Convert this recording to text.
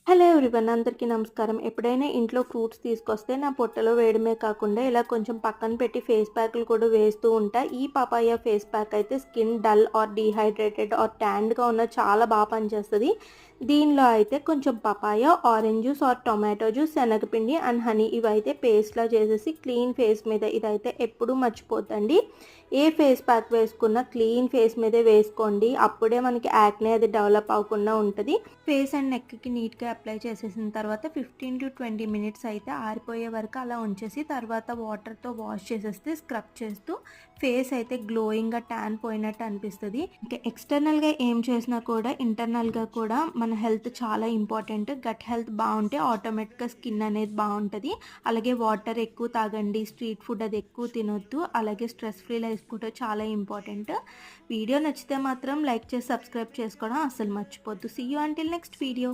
Hello everyone, అందరికీ నమస్కారం. ఎప్పుడైనా ఇంట్లో ఫ్రూట్స్ తీసుకొస్తే నా పొట్టలో వేయడమే కాకుండా ఇలా కొంచెం పక్కన పెట్టి ఫేస్ ప్యాక్లు కూడా వేస్తూ ఉంటా. ఈ పపాయ ఫేస్ ప్యాక్ అయితే skin dull or dehydrated or ట్యాన్డ్గా ఉన్న చాలా బాగా పనిచేస్తుంది. దీనిలో అయితే కొంచెం papaya, orange juice or tomato juice, శనగపిండి అండ్ హనీ ఇవైతే పేస్ట్లా చేసేసి క్లీన్ ఫేస్ మీద ఇదైతే ఎప్పుడూ మర్చిపోద్దండి. ఏ ఫేస్ ప్యాక్ వేసుకున్నా క్లీన్ ఫేస్ మీదే వేసుకోండి. అప్పుడే మనకి యాక్నే అది డెవలప్ అవ్వకుండా ఉంటుంది. ఫేస్ అండ్ నెక్కి నీట్గా అప్లై చేసేసిన తర్వాత 15 to 20 మినిట్స్ అయితే ఆరిపోయే వరకు అలా ఉంచేసి తర్వాత వాటర్తో వాష్ చేసేస్తే స్క్రబ్ చేస్తూ ఫేస్ అయితే గ్లోయింగ్గా ట్యాన్ పోయినట్టు అనిపిస్తుంది. ఇంకా ఎక్స్టర్నల్గా ఏం చేసినా కూడా ఇంటర్నల్గా కూడా మన హెల్త్ చాలా ఇంపార్టెంట్. గట్ హెల్త్ బాగుంటే ఆటోమేటిక్గా స్కిన్ అనేది బాగుంటుంది. అలాగే వాటర్ ఎక్కువ తాగండి, స్ట్రీట్ ఫుడ్ అది ఎక్కువ తినొద్దు. అలాగే స్ట్రెస్ ఫ్రీ లైఫ్ కూడా చాలా ఇంపార్టెంట్. వీడియో నచ్చితే మాత్రం లైక్ చేసి సబ్స్క్రైబ్ చేసుకోవడం అస్సలు మర్చిపోద్దు. See you until next video.